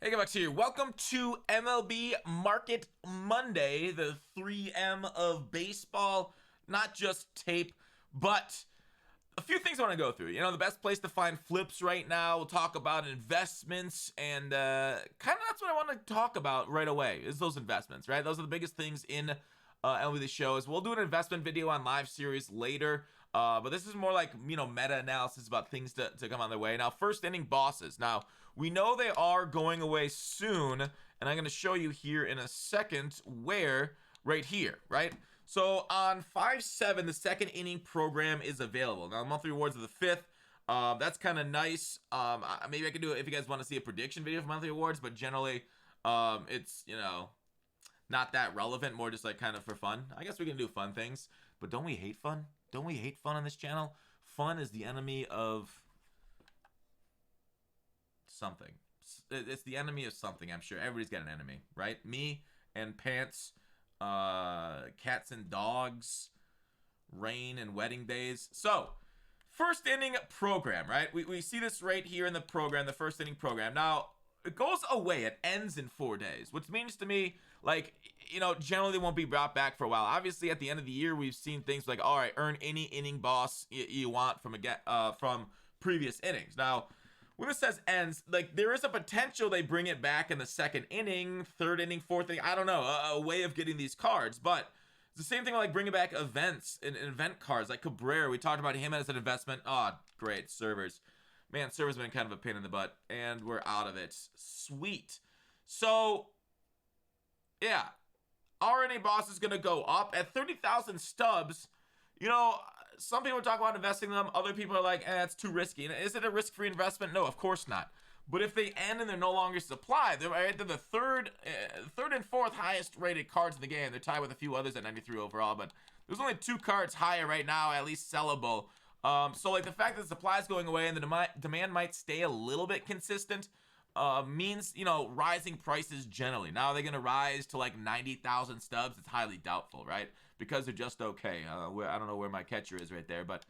Hey, Gutfoxx here. Welcome to MLB Market Monday, the 3M of baseball. Not just tape, but a few things I want to go through. You know, the best place to find flips right now. We'll talk about investments, and kind of that's what I want to talk about right away is those investments, right? Those are the biggest things in MLB The Show. We'll do an investment video on live series later. But this is more like, you know, meta analysis about things to come on their way. Now, first inning bosses. Now, we know they are going away soon, and I'm going to show you here in a second where, right here, right? So on 5/7, the second inning program is available. Now, monthly rewards are the 5th. That's kind of nice. Maybe I can do it if you guys want to see a prediction video for monthly awards, but generally, it's, you know, not that relevant, more just like kind of for fun. I guess we can do fun things, but don't we hate fun? Don't we hate fun on this channel? Fun is the enemy of something. It's the enemy of something, I'm sure. Everybody's got an enemy, right? Me and pants, cats and dogs, rain and wedding days. So, first inning program, right? We see this right here in the program, the first inning program. Now, it goes away. It ends in 4 days, which means to me, like, you know, generally they won't be brought back for a while. Obviously, at the end of the year, we've seen things like, all right, earn any inning boss you want from previous innings. Now, when it says ends, like, there is a potential they bring it back in the second inning, third inning, fourth inning. I don't know, a way of getting these cards. But it's the same thing with, like, bringing back events and event cards. Like Cabrera, we talked about him as an investment. Oh, great, servers. Man, server's been kind of a pain in the butt, and we're out of it. Sweet. So, yeah. RNA boss is going to go up at 30,000 stubs. You know, some people talk about investing in them. Other people are like, it's too risky. Is it a risk-free investment? No, of course not. But if they end and they're no longer supplied, they're the third and fourth highest rated cards in the game. They're tied with a few others at 93 overall, but there's only 2 cards higher right now, at least sellable. So, like, the fact that the supply is going away and the demand might stay a little bit consistent means, you know, rising prices generally. Now, are they going to rise to, like, 90,000 stubs? It's highly doubtful, right? Because they're just okay. I don't know where my catcher is right there, but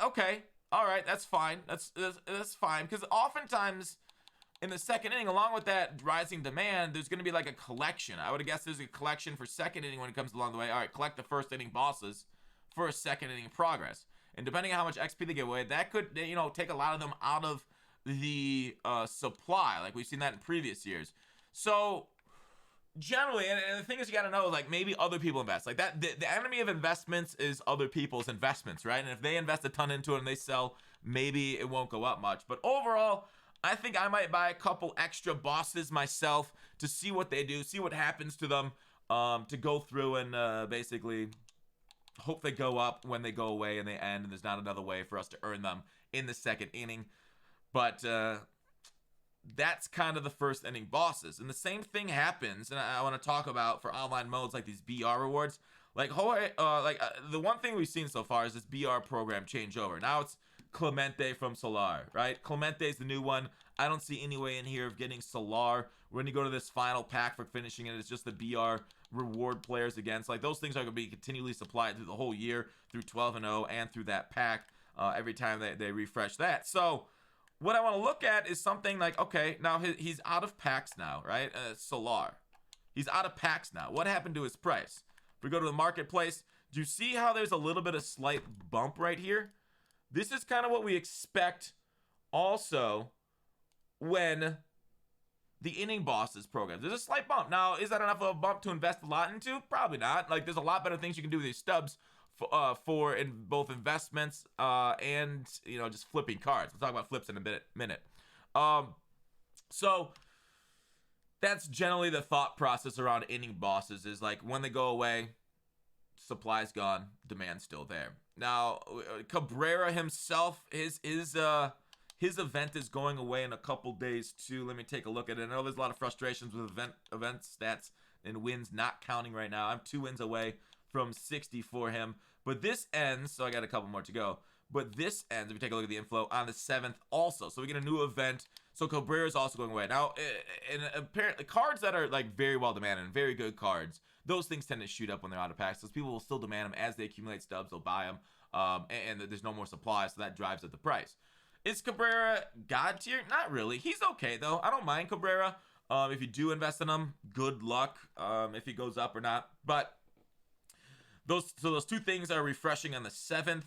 okay. All right, that's fine. That's fine, because oftentimes in the second inning, along with that rising demand, there's going to be, like, a collection. I would have guessed there's a collection for second inning when it comes along the way. All right, collect the first inning bosses for a second inning progress, and depending on how much XP they give away, that could, you know, take a lot of them out of the supply, like we've seen that in previous years. So generally, and the thing is, you got to know, like, maybe other people invest like that. The enemy of investments is other people's investments, right? And if they invest a ton into it and they sell, maybe it won't go up much. But overall, I think I might buy a couple extra bosses myself to see what they do, see what happens to them, to go through and basically hope they go up when they go away and they end, and there's not another way for us to earn them in the second inning. But that's kind of the first inning bosses. And the same thing happens, and I want to talk about for online modes like these BR rewards. Like, the one thing we've seen so far is this BR program changeover. Now it's Clemente from Solar, right? Clemente is the new one. I don't see any way in here of getting Solar. When you go to this final pack for finishing it, it's just the BR reward players against. Like, those things are going to be continually supplied through the whole year, through 12-0, and through that pack every time they refresh that. So what I want to look at is something like, okay, now he's out of packs now, right? Solar. He's out of packs now. What happened to his price? If we go to the marketplace, do you see how there's a little bit of slight bump right here? This is kind of what we expect also when the inning bosses program. There's a slight bump. Now, is that enough of a bump to invest a lot into? Probably not. Like, there's a lot better things you can do with these stubs for in both investments and, you know, just flipping cards. We'll talk about flips in a minute. So that's generally the thought process around inning bosses, is like, when they go away, supply's gone, demand's still there. Now, Cabrera himself, his event is going away in a couple days too. Let me take a look at it. I know there's a lot of frustrations with event stats and wins not counting right now. I'm 2 wins away from 60 for him, but this ends, so I got a couple more to go, but this ends, if you take a look at the inflow, on the 7th also, so we get a new event. So Cabrera is also going away now, and apparently cards that are, like, very well demanded and very good cards, those things tend to shoot up when they're out of packs, because people will still demand them as they accumulate stubs. They'll buy them, and there's no more supply, so that drives up the price. Is Cabrera god tier? Not really. He's okay though. I don't mind Cabrera. If you do invest in him, good luck. If he goes up or not. But those two things are refreshing on the 7th.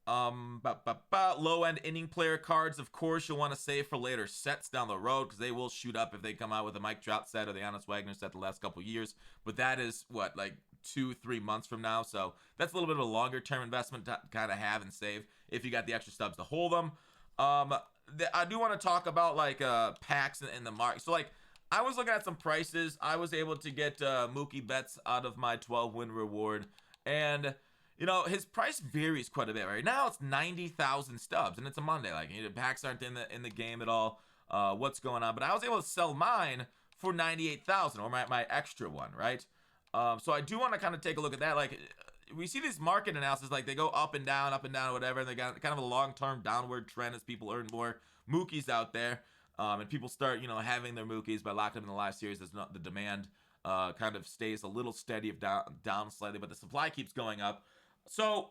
Low end inning player cards, of course, you'll want to save for later sets down the road because they will shoot up if they come out with a Mike Trout set or the Honest Wagner set the last couple years. But that is what, like 2-3 months from now, so that's a little bit of a longer term investment to kind of have and save if you got the extra stubs to hold them. I do want to talk about like packs in the market. So like I was looking at some prices. I was able to get Mookie Betts out of my 12 win reward, and you know, his price varies quite a bit. Right now, it's 90,000 stubs, and it's a Monday. Like, you know, packs aren't in the game at all. What's going on? But I was able to sell mine for 98,000, or my extra one, right? So I do want to kind of take a look at that. Like, we see these market analysis, like they go up and down, whatever, and they got kind of a long-term downward trend as people earn more Mookies out there, and people start, you know, having their Mookies by locking them in the live series. There's not the demand kind of stays a little steady of down slightly, but the supply keeps going up. So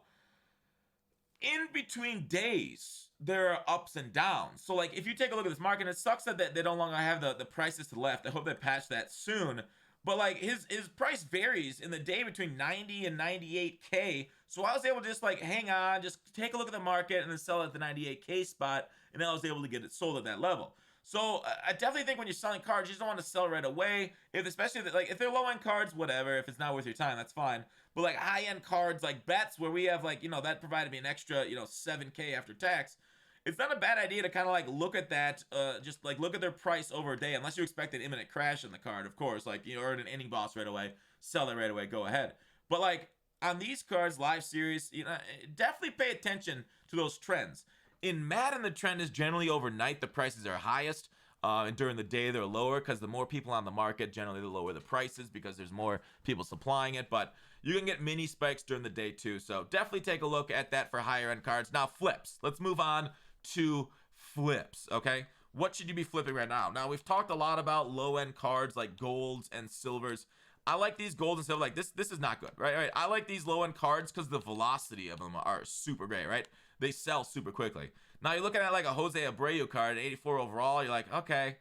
in between days, there are ups and downs. So like if you take a look at this market, it sucks that they no longer have the prices to the left. I hope they patch that soon. But like his price varies in the day between 90 and 98K. So I was able to just like hang on, just take a look at the market and then sell at the 98K spot. And then I was able to get it sold at that level. So I definitely think when you're selling cards, you just don't want to sell right away. Especially if they're low end cards, whatever. If it's not worth your time, that's fine. But like high end cards like bets where we have like, you know, that provided me an extra, you know, 7K after tax. It's not a bad idea to kind of like look at that, just like look at their price over a day, unless you expect an imminent crash in the card, of course. Like, you know, earn an inning boss right away, sell it right away, go ahead. But like on these cards, live series, you know, definitely pay attention to those trends. In Madden, the trend is generally overnight. The prices are highest. And during the day, they're lower because the more people on the market, generally the lower the prices because there's more people supplying it. But you can get mini spikes during the day too. So definitely take a look at that for higher end cards. Now, flips. Let's move on to flips, okay? What should you be flipping right now? Now, we've talked a lot about low end cards like golds and silvers. I like these golds and silver. Like this is not good, right? I like these low end cards because the velocity of them are super great, right? They sell super quickly. Now you're looking at like a Jose Abreu card, 84 overall. You're like, okay,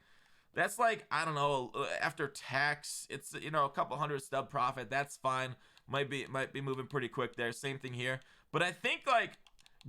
that's like, I don't know, after tax, it's, you know, a couple hundred stub profit. That's fine. Might be moving pretty quick there. Same thing here. But I think like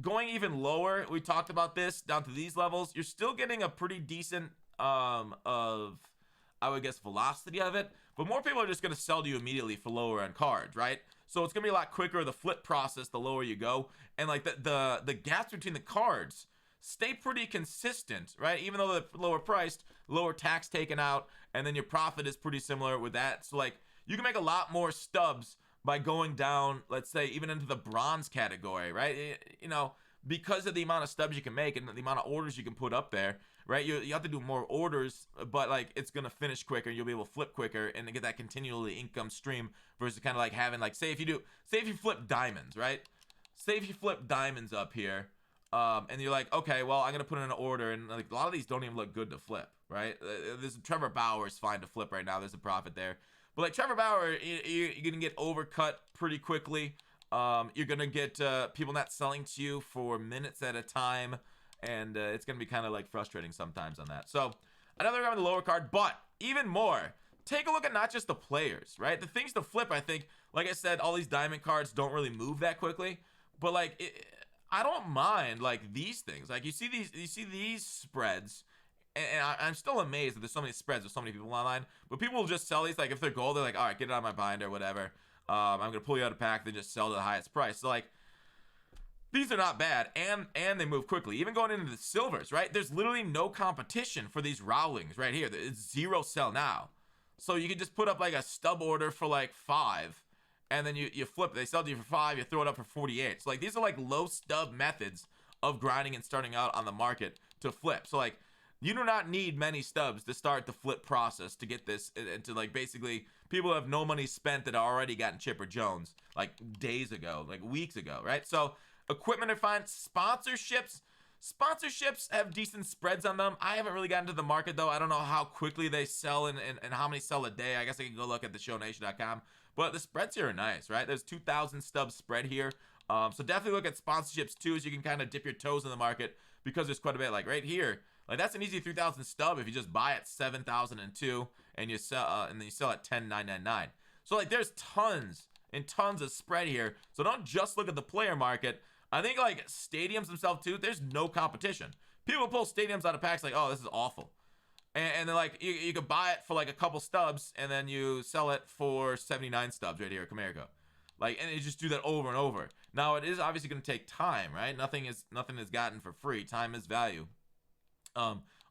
going even lower, we talked about this down to these levels. You're still getting a pretty decent of, I would guess, velocity of it. But more people are just going to sell to you immediately for lower end cards, right? So it's going to be a lot quicker, the flip process, the lower you go. And like the gaps between the cards stay pretty consistent, right? Even though they're lower priced, lower tax taken out, and then your profit is pretty similar with that. So like you can make a lot more stubs by going down, let's say, even into the bronze category, right? You know, because of the amount of stubs you can make and the amount of orders you can put up there, right? You have to do more orders, but like it's gonna finish quicker. You'll be able to flip quicker and get that continually income stream versus kind of like having like, say if you flip diamonds, right? Say if you flip diamonds up here, and you're like, okay, well I'm gonna put in an order, and like a lot of these don't even look good to flip, right? This Trevor Bauer is fine to flip right now. There's a profit there, but like Trevor Bauer, you're gonna get overcut pretty quickly. You're gonna get people not selling to you for minutes at a time. And it's going to be kind of like frustrating sometimes on that. So another guy on the lower card, but even more, take a look at not just the players, right? The things to flip, I think, like I said, all these diamond cards don't really move that quickly. But like, I don't mind like these things. Like you see these spreads, and I'm still amazed that there's so many spreads with so many people online. But people will just sell these. Like if they're gold, they're like, all right, get it out of my binder or whatever. I'm going to pull you out of pack, then just sell to the highest price. So like, these are not bad, and they move quickly. Even going into the silvers, right? There's literally no competition for these Rowlings right here. It's zero sell now. So you can just put up like a stub order for like 5, and then you flip it. They sell to you for 5, you throw it up for 48. So like these are like low stub methods of grinding and starting out on the market to flip. So like you do not need many stubs to start the flip process to get this, and to like basically people have no money spent that already gotten Chipper Jones like days ago, like weeks ago, right? So equipment are fine. Sponsorships have decent spreads on them. I haven't really gotten to the market though. I don't know how quickly they sell and how many sell a day. I guess I can go look at theshownation.com. But the spreads here are nice, right? There's 2,000 stubs spread here So definitely look at sponsorships too, so you can kind of dip your toes in the market, because there's quite a bit. Like right here, like that's an easy 3,000 stub if you just buy at 7,002 and you sell and then you sell at 10,999. So like there's tons and tons of spread here. So don't just look at the player market. I think like stadiums themselves too, there's no competition. People pull stadiums out of packs like, oh, this is awful. And then like you could buy it for like a couple stubs and then you sell it for 79 stubs right here at Comerica. Like, and you just do that over and over. Now it is obviously going to take time, right? Nothing is gotten for free. Time is value.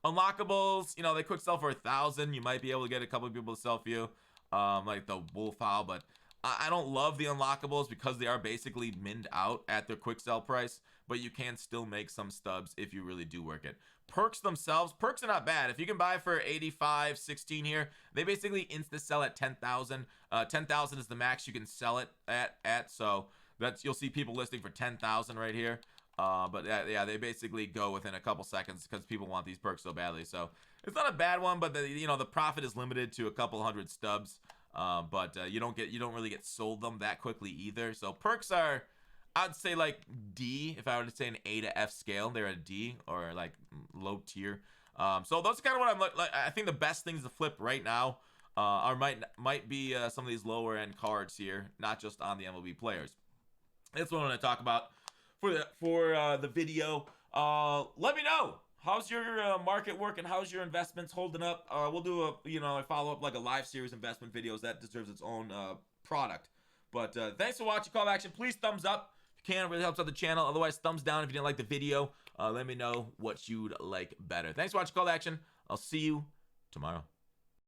Unlockables, you know, they quick sell for 1,000. You might be able to get a couple of people to sell for you, like the wolf owl, but I don't love the unlockables because they are basically minned out at their quick sell price, but you can still make some stubs if you really do work it. Perks themselves, perks are not bad. If you can buy for 85, 16 here, they basically insta sell at 10,000. 10,000 is the max you can sell it at. So that's, you'll see people listing for 10,000 right here. But yeah, they basically go within a couple seconds because people want these perks so badly. So it's not a bad one, but the profit is limited to a couple hundred stubs. But you don't really get sold them that quickly either. So perks are, I'd say like D. If I were to say an A to F scale, they're a D or like low tier. So those are kind of what I'm like. I think the best things to flip right now might be some of these lower end cards here, not just on the MLB players. That's what I'm going to talk about for the video. Let me know, how's your market working? How's your investments holding up? We'll do a follow up, like a live series investment videos that deserves its own product. But thanks for watching. Call to action. Please thumbs up if you can. It really helps out the channel. Otherwise, thumbs down if you didn't like the video. Let me know what you'd like better. Thanks for watching. Call to action. I'll see you tomorrow.